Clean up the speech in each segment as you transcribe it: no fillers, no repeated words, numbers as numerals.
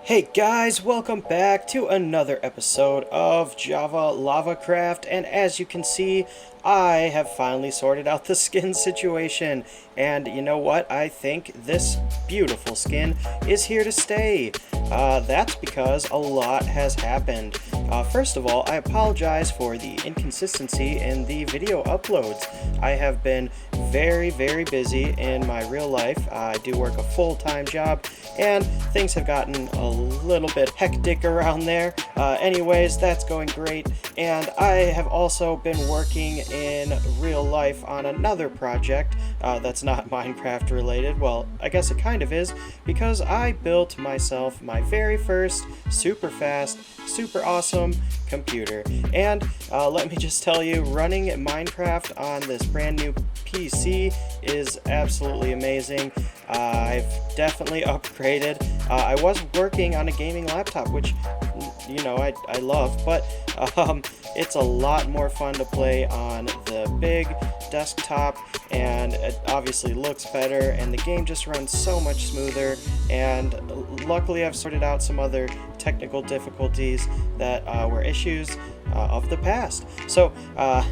Hey guys, welcome back to another episode of JavaLavaCraft, and as you can see, I have finally sorted out the skin situation, and you know what? I think this beautiful skin is here to stay. That's because a lot has happened. First of all, I apologize for the inconsistency in the video uploads. I have been very busy in my real life. I do work a full-time job, and things have gotten a little bit hectic around there. Anyways, that's going great, and I have also been working in real life on another project that's not Minecraft related. Well, I guess it kind of is, because I built myself my very first super fast, super awesome computer. And let me just tell you, running Minecraft on this brand new PC is absolutely amazing. I've definitely upgraded. I was working on a gaming laptop, which, you know, I love, but it's a lot more fun to play on the big desktop, and it obviously looks better, and the game just runs so much smoother. And luckily I've sorted out some other technical difficulties that were issues of the past. So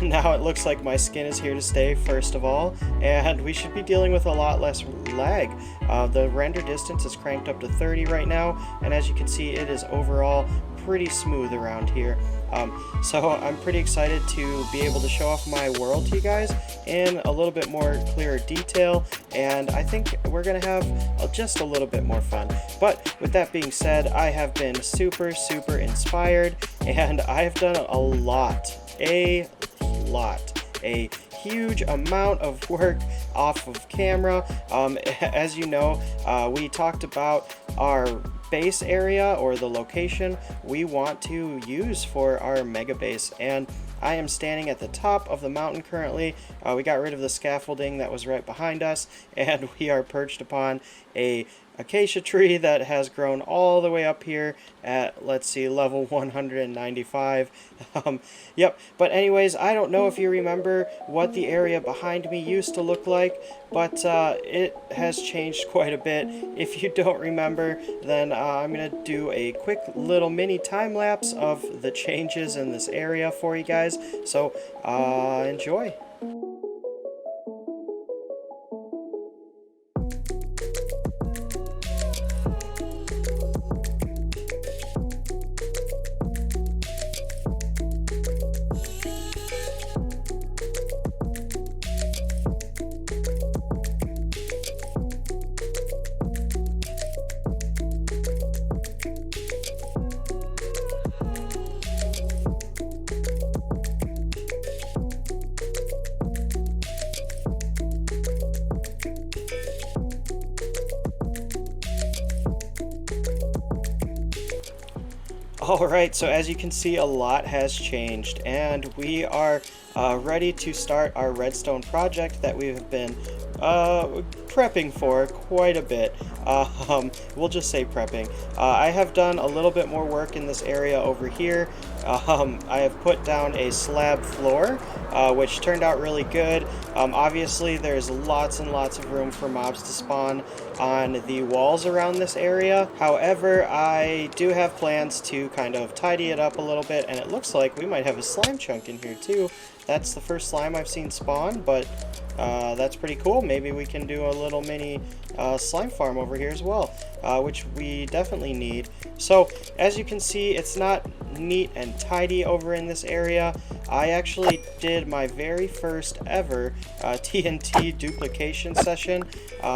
now it looks like my skin is here to stay, first of all, and we should be dealing with a lot less lag. The render distance is cranked up to 30 right now, and as you can see, it is overall pretty smooth around here. So I'm pretty excited to be able to show off my world to you guys in a little bit more clearer detail, and I think we're gonna have just a little bit more fun. But with that being said, I have been super inspired, and I have done a lot, a huge amount of work off of camera. As you know, we talked about our base area, or the location we want to use for our mega base, and I am standing at the top of the mountain currently. We got rid of the scaffolding that was right behind us, and we are perched upon a acacia tree that has grown all the way up here at, let's see, level 195. Yep, but anyways, I don't know if you remember what the area behind me used to look like, but it has changed quite a bit. If you don't remember, then I'm going to do a quick little mini time lapse of the changes in this area for you guys, so enjoy. Alright, so as you can see, a lot has changed, and we are ready to start our redstone project that we have been prepping for quite a bit. We'll just say prepping. I have done a little bit more work in this area over here. I have put down a slab floor, which turned out really good. Obviously, there's lots and lots of room for mobs to spawn on the walls around this area. However, I do have plans to kind of tidy it up a little bit, and it looks like we might have a slime chunk in here too. That's the first slime I've seen spawn, but that's pretty cool. Maybe we can do a little mini slime farm over here as well, which we definitely need. So as you can see, it's not neat and tidy over in this area. I actually did my very first ever TNT duplication session.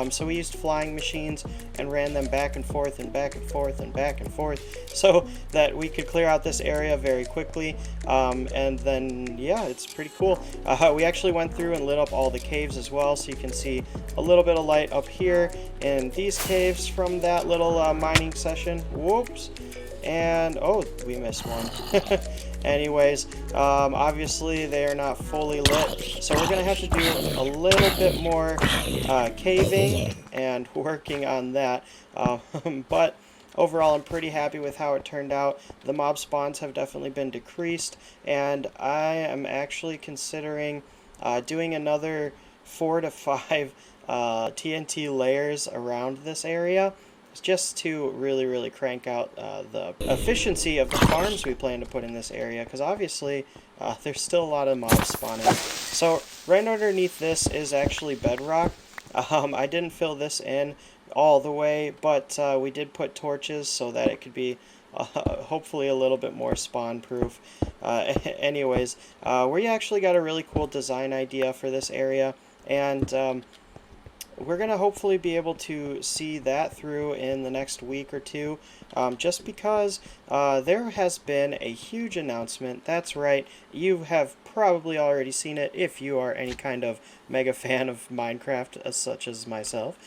So we used flying machines and ran them back and forth and back and forth and back and forth, so that we could clear out this area very quickly. And then, yeah, it's pretty cool. We actually went through and lit up all the caves as well, so you can see a little bit of light up here in these caves from that little mining session. Whoops. And oh, we missed one. Anyways, obviously they are not fully lit, so we're gonna have to do a little bit more caving and working on that. But overall, I'm pretty happy with how it turned out. The mob spawns have definitely been decreased, and I am actually considering doing another 4 to 5 TNT layers around this area. just to really crank out the efficiency of the farms we plan to put in this area, because obviously there's still a lot of mobs spawning. So right underneath this is actually bedrock. I didn't fill this in all the way, but we did put torches so that it could be hopefully a little bit more spawn proof. Anyways, we actually got a really cool design idea for this area, and we're going to hopefully be able to see that through in the next week or two, just because there has been a huge announcement. That's right, you have probably already seen it if you are any kind of mega fan of Minecraft, such as myself.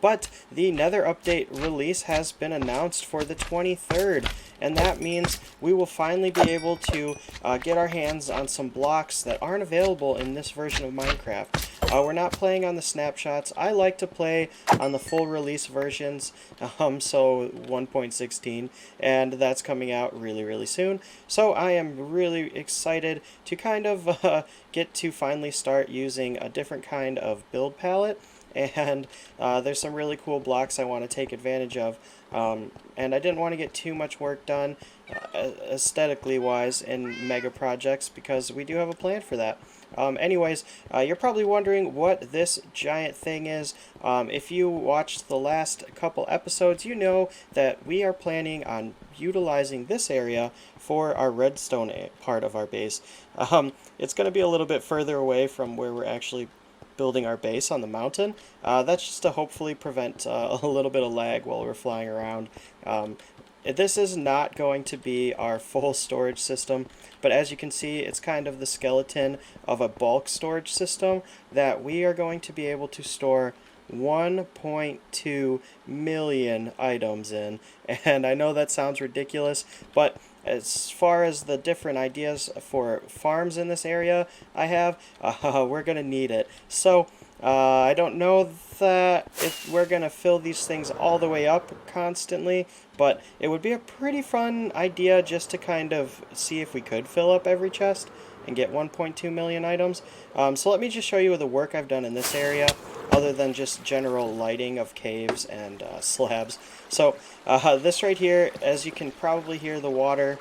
But the Nether update release has been announced for the 23rd, and that means we will finally be able to get our hands on some blocks that aren't available in this version of Minecraft. We're not playing on the snapshots. I like to play on the full release versions, so 1.16, and that's coming out really soon. So I am really excited to kind of get to finally start using a different kind of build palette, and there's some really cool blocks I want to take advantage of. And I didn't want to get too much work done aesthetically wise in mega projects, because we do have a plan for that. Anyways, you're probably wondering what this giant thing is. If you watched the last couple episodes, you know that we are planning on utilizing this area for our redstone part of our base. It's going to be a little bit further away from where we're actually building our base on the mountain. That's just to hopefully prevent a little bit of lag while we're flying around. This is not going to be our full storage system, but as you can see, it's kind of the skeleton of a bulk storage system that we are going to be able to store 1.2 million items in. And I know that sounds ridiculous, but as far as the different ideas for farms in this area I have, we're going to need it. So I don't know that if we're going to fill these things all the way up constantly, but it would be a pretty fun idea just to kind of see if we could fill up every chest and get 1.2 million items. So let me just show you the work I've done in this area, other than just general lighting of caves and slabs. So this right here, as you can probably hear the water,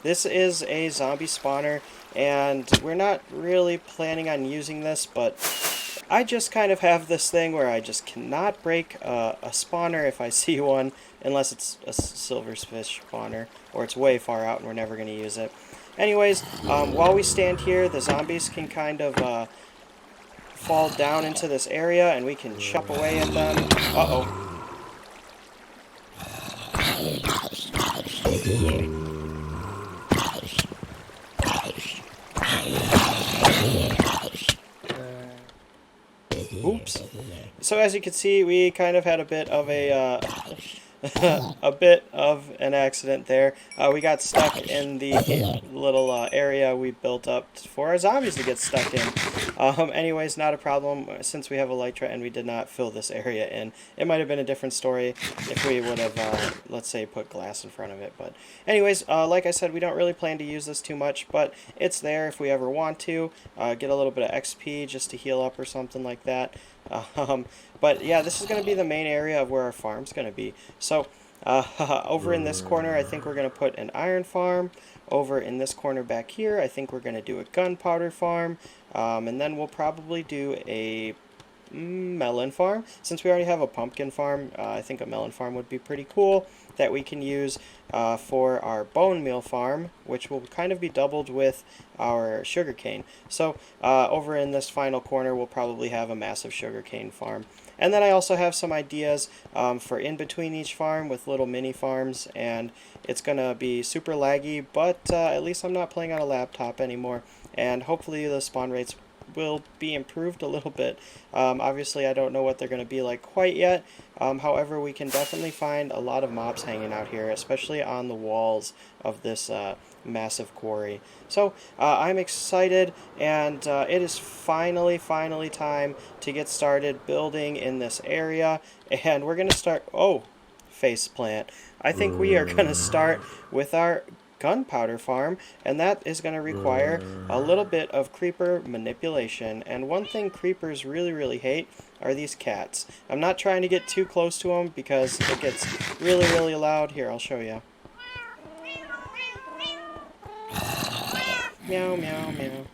this is a zombie spawner, and we're not really planning on using this, but I just kind of have this thing where I just cannot break a spawner if I see one, unless it's a silverfish spawner, or it's way far out and we're never going to use it. Anyways, while we stand here, the zombies can kind of fall down into this area, and we can chop away at them. Uh-oh. Oops. So as you can see, we kind of had a bit of a a bit of an accident there. We got stuck in the little area we built up for our zombies to get stuck in. Anyways, not a problem, since we have elytra and we did not fill this area in. It might have been a different story if we would have, let's say, put glass in front of it. But anyways, like I said, we don't really plan to use this too much, but it's there if we ever want to. Get a little bit of XP just to heal up or something like that. But yeah, this is going to be the main area of where our farm's going to be. So over in this corner, I think we're going to put an iron farm. Over in this corner back here, I think we're going to do a gunpowder farm. And then we'll probably do a melon farm. Since we already have a pumpkin farm, I think a melon farm would be pretty cool that we can use for our bone meal farm, which will kind of be doubled with our sugarcane. So over in this final corner, we'll probably have a massive sugarcane farm. And then I also have some ideas for in between each farm with little mini farms, and it's going to be super laggy, but at least I'm not playing on a laptop anymore, and hopefully the spawn rates will be improved a little bit. Obviously, I don't know what they're going to be like quite yet. However, we can definitely find a lot of mobs hanging out here, especially on the walls of this massive quarry. So I'm excited, and it is finally time to get started building in this area. And we're going to start... Oh, faceplant. I think we are going to start with our gunpowder farm, and that is going to require a little bit of creeper manipulation. And one thing creepers really hate are these cats. I'm not trying to get too close to them because it gets really loud. Here, I'll show you. Meow, meow, meow.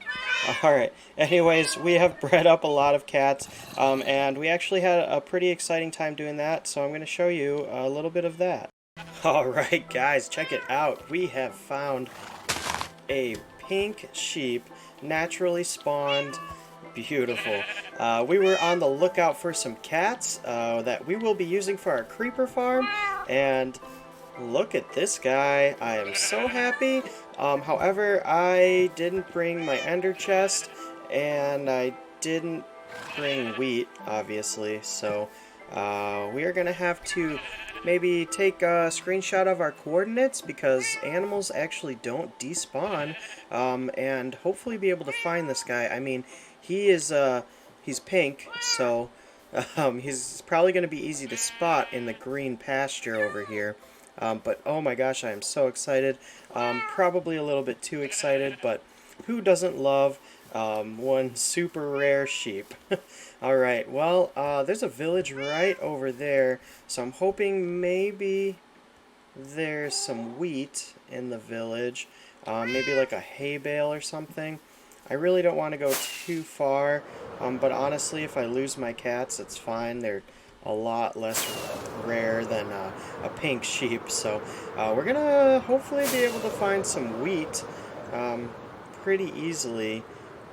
Alright, anyways, we have bred up a lot of cats, and we actually had a pretty exciting time doing that, so I'm going to show you a little bit of that. Alright guys, check it out. We have found a pink sheep, naturally spawned, beautiful. We were on the lookout for some cats that we will be using for our creeper farm, and look at this guy. I am so happy. However, I didn't bring my ender chest, and I didn't bring wheat, obviously, so we are going to have to maybe take a screenshot of our coordinates because animals actually don't despawn, and hopefully be able to find this guy. I mean, he's pink, so he's probably going to be easy to spot in the green pasture over here. But oh my gosh, I am so excited. Probably a little bit too excited, but who doesn't love one super rare sheep? Alright, well, there's a village right over there, so I'm hoping maybe there's some wheat in the village. Maybe like a hay bale or something. I really don't want to go too far, but honestly, if I lose my cats, it's fine. They're a lot less rare than a pink sheep, so we're gonna hopefully be able to find some wheat pretty easily.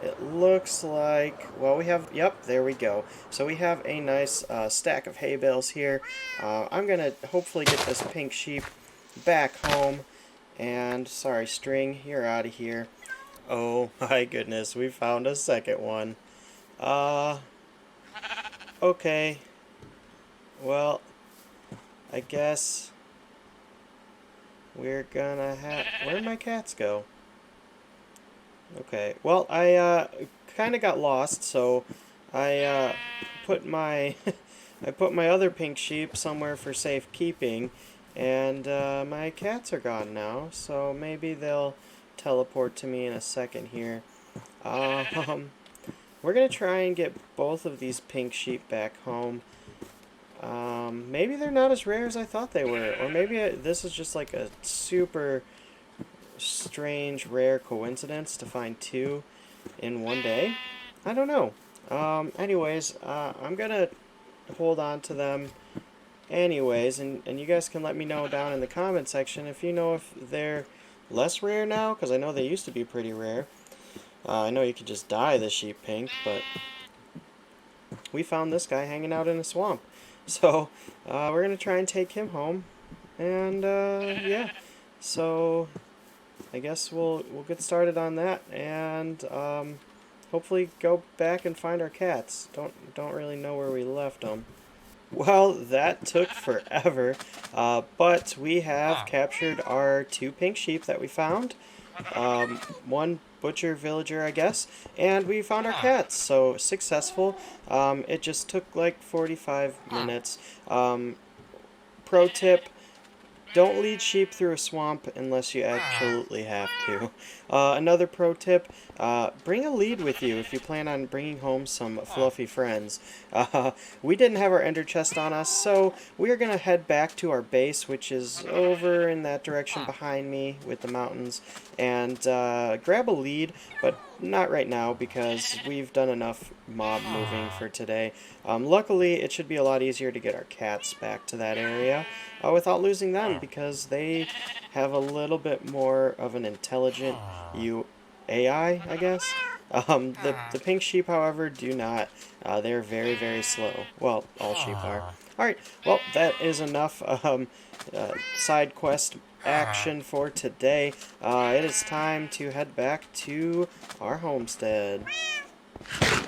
It looks like, well, we have, yep, there we go. So we have a nice stack of hay bales here. I'm gonna hopefully get this pink sheep back home, and sorry, String, you're out of here. Oh my goodness, we found a second one. Okay. Well, I guess we're gonna have... Where'd my cats go? Okay, well, I kind of got lost, so I put my I put my other pink sheep somewhere for safekeeping, and my cats are gone now, so maybe they'll teleport to me in a second here. We're gonna try and get both of these pink sheep back home. Maybe they're not as rare as I thought they were, or maybe this is just like a super strange rare coincidence to find two in one day. I don't know. Anyways, I'm gonna hold on to them anyways, and you guys can let me know down in the comment section if you know if they're less rare now, because I know they used to be pretty rare. I know you could just dye the sheep pink, but we found this guy hanging out in a swamp. So, we're going to try and take him home, and, yeah, so I guess we'll get started on that, and, hopefully go back and find our cats. Don't really know where we left them. Well, that took forever, but we have captured our two pink sheep that we found, one butcher villager, I guess, and we found our cats, so successful. It just took like 45 minutes. Pro tip: don't lead sheep through a swamp unless you absolutely have to. Another pro tip, bring a lead with you if you plan on bringing home some fluffy friends. We didn't have our ender chest on us, so we are going to head back to our base, which is over in that direction behind me with the mountains, and grab a lead, but not right now because we've done enough mob moving for today. Luckily, it should be a lot easier to get our cats back to that area without losing them, because they have a little bit more of an intelligent AI, I guess. The pink sheep, however, do not. They're very slow. Well, all sheep are. Alright, well, that is enough side quest action for today. It is time to head back to our homestead.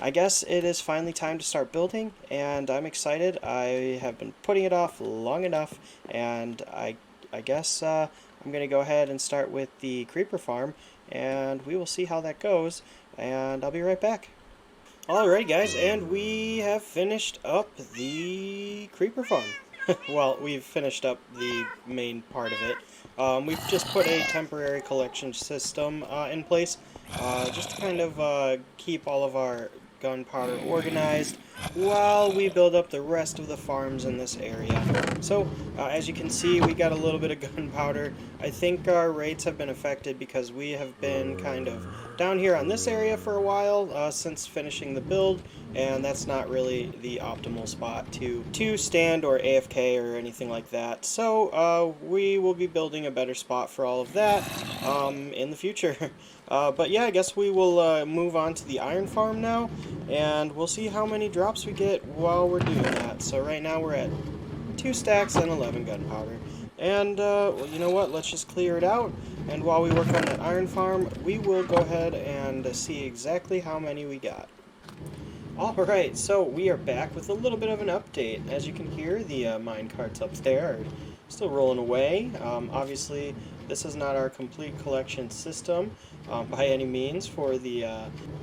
I guess it is finally time to start building, and I'm excited. I have been putting it off long enough, and I guess I'm going to go ahead and start with the creeper farm, and we will see how that goes, and I'll be right back. Alright guys, and we have finished up the creeper farm. well, we've finished up the main part of it. We've just put a temporary collection system in place, just to kind of keep all of our gunpowder organized while we build up the rest of the farms in this area. So, as you can see, we got a little bit of gunpowder. I think our rates have been affected because we have been kind of down here on this area for a while since finishing the build, and that's not really the optimal spot to stand or AFK or anything like that. So we will be building a better spot for all of that in the future. But yeah, I guess we will move on to the iron farm now, and we'll see how many drops we get while we're doing that. So right now we're at 2 stacks and 11 gunpowder. And, well, you know what, let's just clear it out, and while we work on that iron farm, we will go ahead and see exactly how many we got. Alright, so we are back with a little bit of an update. As you can hear, the mine carts up there are still rolling away. Obviously, this is not our complete collection system by any means for the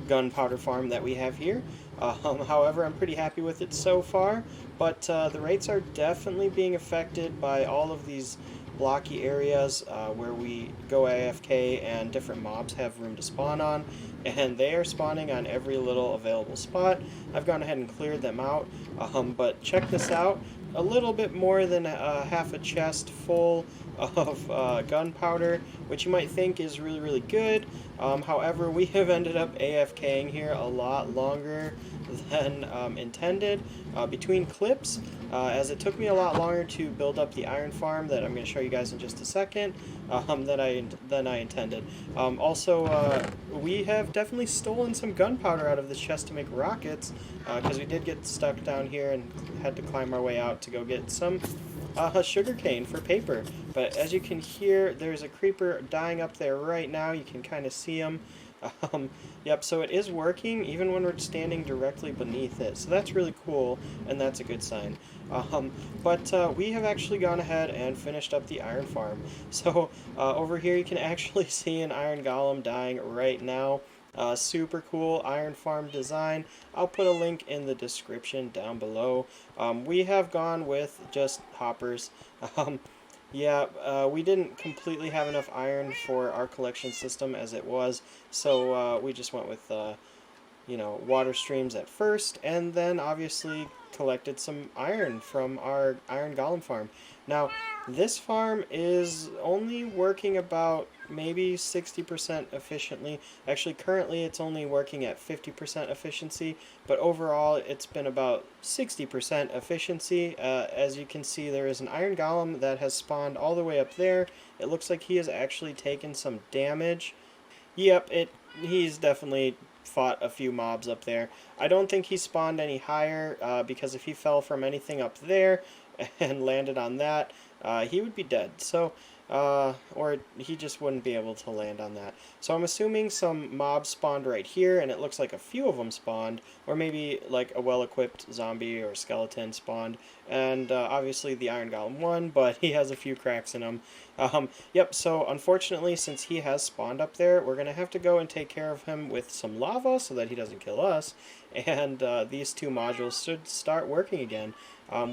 gunpowder farm that we have here. However, I'm pretty happy with it so far, but the rates are definitely being affected by all of these blocky areas where we go AFK and different mobs have room to spawn on, and they are spawning on every little available spot. I've gone ahead and cleared them out, but check this out. A little bit more than half a chest full of gunpowder, which you might think is really good. However, we have ended up AFKing here a lot longer than intended between clips, as it took me a lot longer to build up the iron farm that I'm going to show you guys in just a second than I intended. Also, we have definitely stolen some gunpowder out of this chest to make rockets, because we did get stuck down here and had to climb our way out to go get some sugarcane for paper. But as you can hear, there's a creeper dying up there right now. You can kind of see him. Yep, so it is working even when we're standing directly beneath it. So that's really cool, and that's a good sign. But we have actually gone ahead and finished up the iron farm. So over here you can actually see an iron golem dying right now. Super cool iron farm design. I'll put a link in the description down below. We have gone with just hoppers. Yeah, we didn't completely have enough iron for our collection system as it was, so we just went with, you know, water streams at first, and then obviously collected some iron from our iron golem farm. Now, this farm is only working about maybe 60% efficiently. Actually, currently it's only working at 50% efficiency, but overall it's been about 60% efficiency. As you can see, there is an iron golem that has spawned all the way up there. It looks like he has actually taken some damage. Yep, he's definitely fought a few mobs up there. I don't think he spawned any higher, because if he fell from anything up there and landed on that, he would be dead. So, or he just wouldn't be able to land on that. So I'm assuming some mobs spawned right here, and it looks like a few of them spawned, or maybe like a well-equipped zombie or skeleton spawned, and obviously the Iron Golem won, but he has a few cracks in him. Yep, so unfortunately, since he has spawned up there, we're going to have to go and take care of him with some lava so that he doesn't kill us, and these two modules should start working again.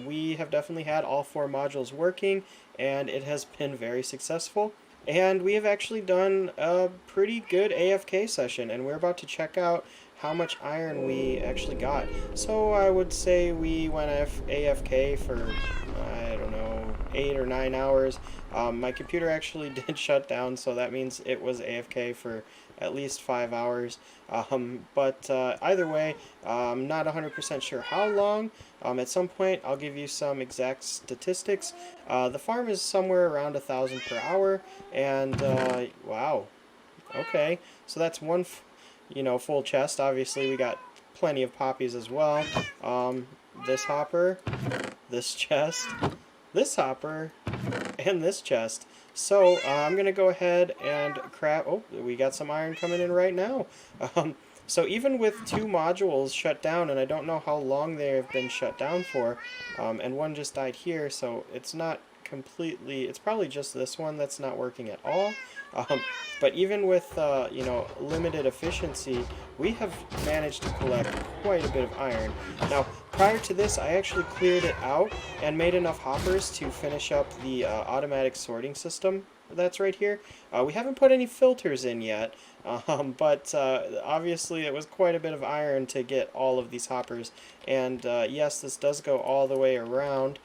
We have definitely had all 4 modules working, and it has been very successful. And we have actually done a pretty good AFK session, and we're about to check out how much iron we actually got. So I would say we went AFK for, I don't know, 8 or 9 hours. My computer actually did shut down, so that means it was AFK for at least 5 hours. But either way, I'm not 100% sure how long. At some point, I'll give you some exact statistics. The farm is somewhere around 1,000 per hour, and wow, okay, so that's one, full chest. Obviously, we got plenty of poppies as well. This hopper, this chest, this hopper, and this chest. So I'm gonna go ahead and craft. Oh, we got some iron coming in right now. So even with 2 modules shut down, and I don't know how long they have been shut down for, and one just died here, so it's not completely, it's probably just this one that's not working at all. But even with, you know, limited efficiency, we have managed to collect quite a bit of iron. Now, prior to this, I actually cleared it out and made enough hoppers to finish up the automatic sorting system that's right here. We haven't put any filters in yet, but obviously it was quite a bit of iron to get all of these hoppers. And yes, this does go all the way around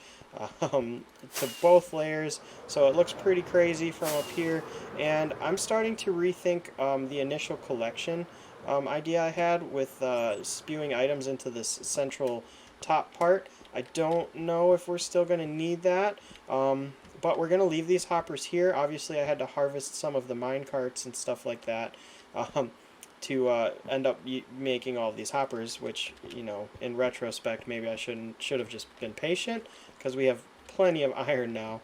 to both layers, so it looks pretty crazy from up here. And I'm starting to rethink the initial collection idea I had with spewing items into this central top part. I don't know if we're still going to need that, but we're going to leave these hoppers here. Obviously I had to harvest some of the mine carts and stuff like that to end up making all of these hoppers, which, you know, in retrospect, maybe I should have just been patient, because we have plenty of iron now.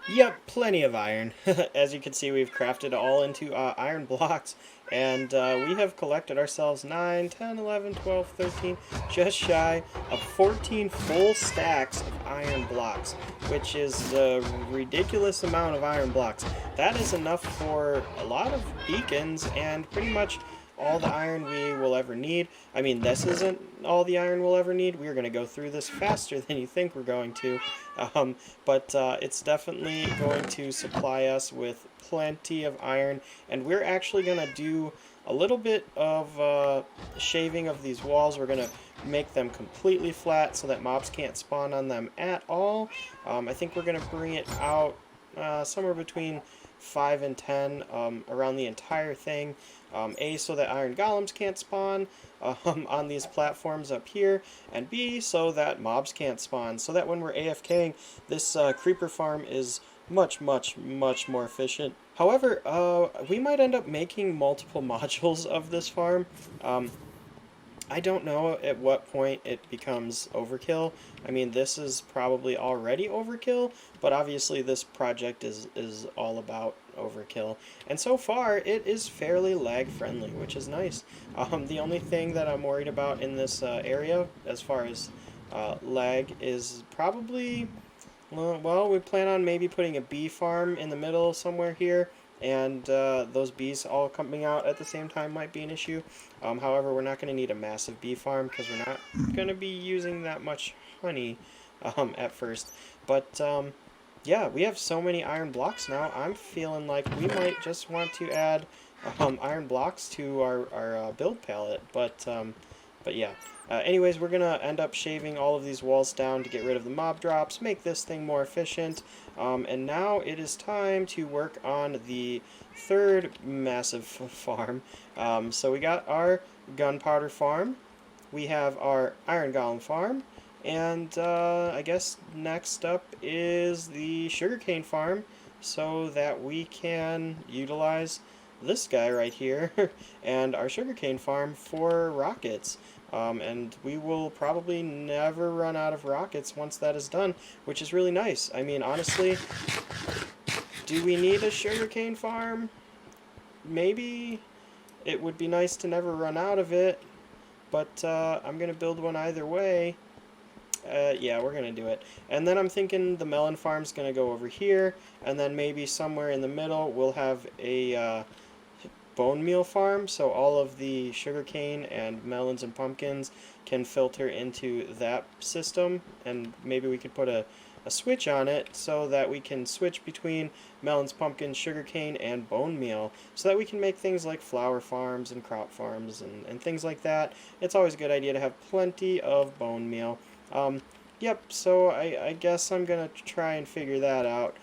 Yep, plenty of iron. As you can see, we've crafted all into iron blocks, and we have collected ourselves 9, 10, 11, 12, 13, just shy of 14 full stacks of iron blocks, which is a ridiculous amount of iron blocks. That is enough for a lot of beacons and pretty much all the iron we will ever need. I mean, this isn't all the iron we'll ever need. We're going to go through this faster than you think we're going to. But it's definitely going to supply us with plenty of iron. And we're actually going to do a little bit of shaving of these walls. We're going to make them completely flat so that mobs can't spawn on them at all. I think we're going to bring it out somewhere between 5 and 10 around the entire thing. A, so that iron golems can't spawn on these platforms up here, and B, so that mobs can't spawn, so that when we're AFKing, this creeper farm is much more efficient. However, we might end up making multiple modules of this farm. I don't know at what point it becomes overkill. I mean, this is probably already overkill, but obviously this project is all about overkill. And so far, it is fairly lag-friendly, which is nice. The only thing that I'm worried about in this area, as far as lag, is probably, well, we plan on maybe putting a bee farm in the middle somewhere here, and those bees all coming out at the same time might be an issue. However, we're not going to need a massive bee farm because we're not going to be using that much honey at first. But yeah, we have so many iron blocks now. I'm feeling like we might just want to add iron blocks to our build palette. But yeah. Anyways, we're going to end up shaving all of these walls down to get rid of the mob drops, make this thing more efficient. And now it is time to work on the third massive farm. So we got our gunpowder farm, we have our iron golem farm, and I guess next up is the sugarcane farm, so that we can utilize this guy right here and our sugarcane farm for rockets. And we will probably never run out of rockets once that is done, which is really nice. I mean, honestly, do we need a sugarcane farm? Maybe. It would be nice to never run out of it, but I'm going to build one either way. Yeah, we're going to do it. And then I'm thinking the melon farm's going to go over here, and then maybe somewhere in the middle we'll have a bone meal farm, so all of the sugarcane and melons and pumpkins can filter into that system, and maybe we could put a switch on it so that we can switch between melons, pumpkins, sugarcane, and bone meal, so that we can make things like flower farms and crop farms and things like that. It's always a good idea to have plenty of bone meal. Yep, so I guess I'm gonna try and figure that out.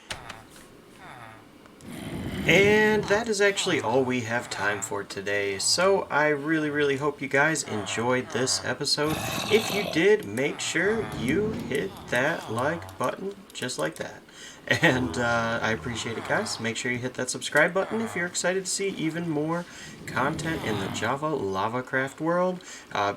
And that is actually all we have time for today, so I really hope you guys enjoyed this episode. If you did, make sure you hit that like button, just like that. And I appreciate it, guys. Make sure you hit that subscribe button if you're excited to see even more content in the JavaLavaCraft world,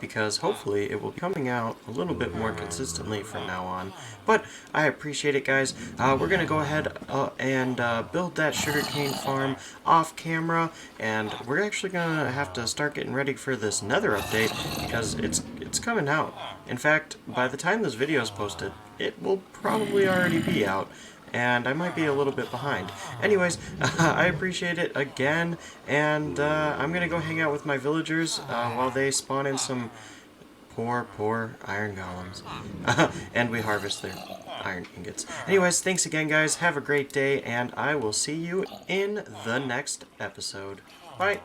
because hopefully it will be coming out a little bit more consistently from now on. But I appreciate it, guys. We're going to go ahead and build that sugarcane farm off camera, and we're actually going to have to start getting ready for this Nether update, because it's coming out. In fact, by the time this video is posted, it will probably already be out. and I might be a little bit behind. Anyways, I appreciate it again, and I'm gonna go hang out with my villagers while they spawn in some poor iron golems. And we harvest their iron ingots. Anyways, thanks again, guys. Have a great day, and I will see you in the next episode. Bye.